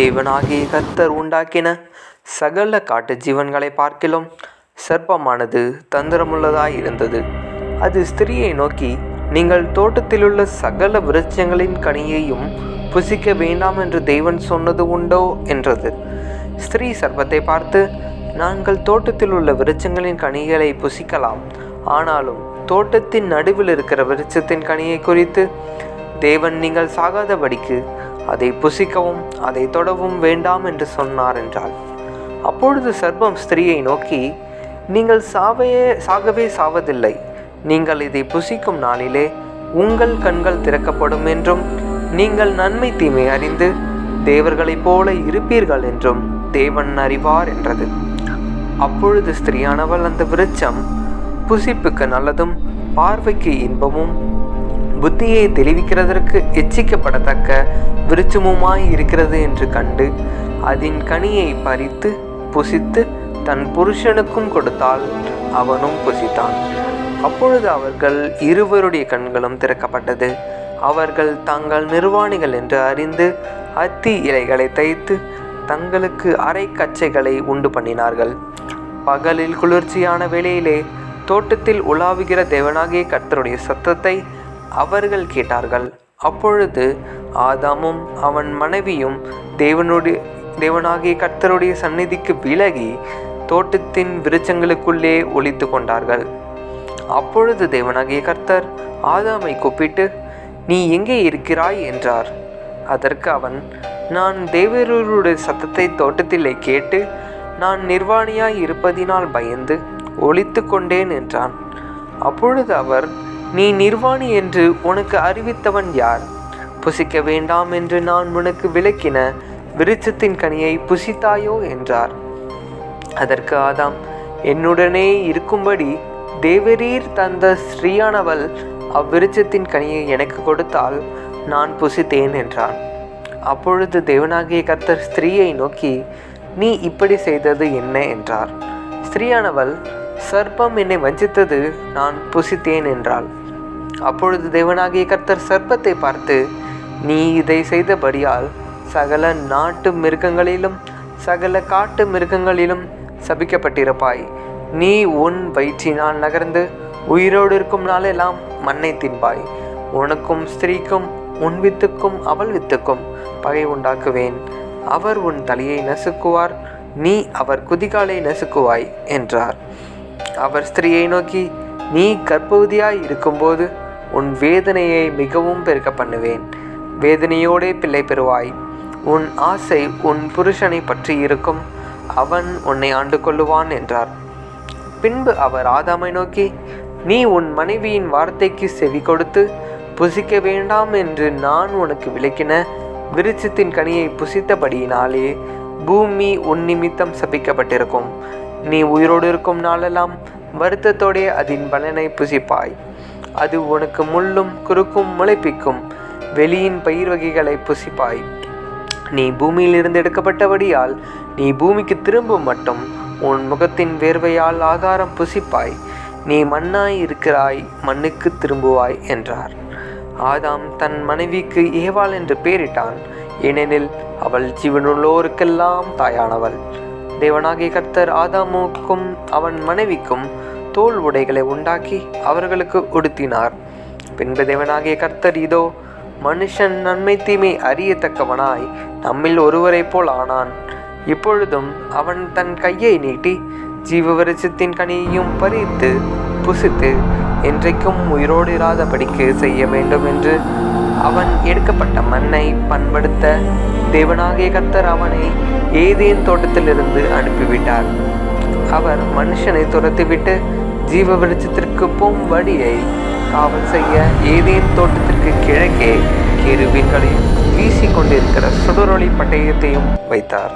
தேவனாகிய கர்த்தர் உண்டாக்கின சகல காட்டு ஜீவன்களை பார்க்கிலும் சர்ப்பமானது தந்திரமுள்ளதாயிருந்தது. அது ஸ்திரியை நோக்கி, நீங்கள் தோட்டத்திலுள்ள சகல விருட்சங்களின் கனியையும் புசிக்க வேண்டாம் என்று தேவன் சொன்னது உண்டோ என்றது. ஸ்திரீ சர்ப்பத்தை பார்த்து, நாங்கள் தோட்டத்தில் உள்ள விருட்சங்களின் கனிகளை புசிக்கலாம், ஆனாலும் தோட்டத்தின் நடுவில் இருக்கிற விருட்சத்தின் கனியை குறித்து தேவன் நீங்கள் சாகாதபடிக்கு அதை புசிக்கவும் அதை தொடவும் வேண்டாம் என்று சொன்னார் என்றாள். அப்பொழுது சர்ப்பம் ஸ்திரியை நோக்கி, நீங்கள் சாகவே சாவதில்லை. நீங்கள் இதை புசிக்கும் நாளிலே உங்கள் கண்கள் திறக்கப்படும் என்றும் நீங்கள் நன்மை தீமை அறிந்து தேவர்களைப் போல இருப்பீர்கள் என்றும் தேவன் அறிவார் என்றது. அப்பொழுது ஸ்திரியானவள் அந்த விருட்சம் புசிப்புக்கு நல்லதும் பார்வைக்கு இன்பமும் புத்தியை தெளிவிக்கிறதற்கு எச்சிக்கப்படத்தக்க விருட்சமுமாய் இருக்கிறது என்று கண்டு அதன் கனியை பறித்து புசித்து தன் புருஷனுக்கும் கொடுத்தால் அவனும் புசித்தான். அப்பொழுது அவர்கள் இருவருடைய கண்களும் திறக்கப்பட்டது. அவர்கள் தாங்கள் நிர்வாணிகள் என்று அறிந்து அத்தி இலைகளை தைத்து தங்களுக்கு அரை கச்சைகளை உண்டு பண்ணினார்கள். பகலில் குளிர்ச்சியான வேளையிலே தோட்டத்தில் உலாவுகிற தேவனாகிய கர்த்தருடைய சத்தத்தை அவர்கள் கேட்டார்கள். அப்பொழுது ஆதாமும் அவன் மனைவியும் தேவனாகிய கர்த்தருடைய சந்நிதிக்கு விலகி தோட்டத்தின் விருட்சங்களுக்குள்ளே ஒளித்து கொண்டார்கள். அப்பொழுது தேவனாகிய கர்த்தர் ஆதாமை கூப்பிட்டு, நீ எங்கே இருக்கிறாய் என்றார். அதற்கு அவன், நான் தேவருடைய சத்தத்தை தோட்டத்திலே கேட்டு நான் நிர்வாணியாய் இருப்பதினால் பயந்து ஒளித்து கொண்டேன் என்றான். அப்பொழுது அவர், நீ நிர்வாணி என்று உனக்கு அறிவித்தவன் யார்? புசிக்க வேண்டாம் என்று நான் உனக்கு விலக்கின விருட்சத்தின் கனியை புசித்தாயோ என்றார். அதற்கு ஆதாம், என்னுடனே இருக்கும்படி தேவரீர் தந்த ஸ்ரீயானவள் அவ்விருட்சத்தின் கனியை எனக்கு கொடுத்தால் நான் புசித்தேன் என்றான். அப்பொழுது தேவனாகிய கர்த்தர் ஸ்திரீயை நோக்கி, நீ இப்படி செய்தது என்ன என்றார். ஸ்திரீயானவள், சர்ப்பம் என்னை வஞ்சித்தது, நான் புசித்தேன் என்றாள். அப்பொழுது தேவனாகிய கர்த்தர் சர்ப்பத்தை பார்த்து, நீ இதை செய்தபடியால் சகல நாட்டு மிருகங்களிலும் சகல காட்டு மிருகங்களிலும் சபிக்கப்பட்டிருப்பாய். நீ உன் வயிற்றினால் நகர்ந்து உயிரோடு இருக்கும் நாளெல்லாம் மண்ணை தின்பாய். உனக்கும் ஸ்திரீக்கும் உன் வித்துக்கும் அவள் வித்துக்கும் பகை உண்டாக்குவேன். அவர் உன் தலையை நசுக்குவார், நீ அவர் குதிகாலை நசுக்குவாய் என்றார். அவர் ஸ்திரீயை நோக்கி, நீ கர்ப்பவதியாய் இருக்கும்போது உன் வேதனையை மிகவும் பெருக்க பண்ணுவேன். வேதனையோடே பிள்ளை பெறுவாய். உன் ஆசை உன் புருஷனை பற்றி இருக்கும், அவன் உன்னை ஆண்டு கொள்ளுவான் என்றார். பின்பு அவர் ஆதாமை நோக்கி, நீ உன் மனைவியின் வார்த்தைக்கு செவி கொடுத்து புசிக்க வேண்டாம் என்று நான் உனக்கு விலக்கின விருட்சத்தின் கனியை புசித்தபடியினாலே பூமி உன் நிமித்தம் சபிக்கப்பட்டிருக்கும். நீ உயிரோடு இருக்கும் நாளெல்லாம் வருத்தத்தோடே அதன் பலனை புசிப்பாய். அது உனக்கு முள்ளும் குறுக்கும் முளைப்பிக்கும் வெளியின் பயிர் வகைகளை புசிப்பாய். நீ பூமியிலிருந்து எடுக்கப்பட்டபடியால் நீ பூமிக்கு திரும்பும் மட்டும் உன் முகத்தின் வேர்வையால் ஆகாரம் புசிப்பாய். நீ மண்ணாய் இருக்கிறாய், மண்ணுக்கு திரும்புவாய் என்றார். ஆதாம் தன் மனைவிக்கு ஏவாள் என்று பெயரிட்டான், ஏனெனில் அவள் ஜீவனுள்ளோருக்கெல்லாம் தாயானவள். தேவனாகிய கர்த்தர் ஆதாமுக்கும் அவன் மனைவிக்கும் தோல் உடைகளை உண்டாக்கி அவர்களுக்கு உடுத்தினார். பின்பு தேவனாகிய கர்த்தர், இதோ மனுஷன் நன்மை தீமை அறியத்தக்கவனாய் நம்மில் ஒருவரை போல் ஆனான். இப்பொழுதும் அவன் தன் கையை நீட்டி ஜீவ விருட்சத்தின் கனியையும் பறித்து புசித்து என்றைக்கும் உயிரோடு இராதபடிக்கு செய்ய வேண்டும் என்று அவன் எடுக்கப்பட்ட மண்ணை பண்படுத்த தேவனாகிய கர்த்தர் அவனை ஏதேன் தோட்டத்திலிருந்து அனுப்பிவிட்டார். அவர் மனுஷனை துரத்திவிட்டு ஜீவ விருட்சத்திற்கு போகும் வழியை காவல் செய்ய ஏதேன் தோட்டத்திற்கு கிழக்கே கேருபீன்களையும் வீசிக்கொண்டிருக்கிற சுடரொளி பட்டயத்தையும் வைத்தார்.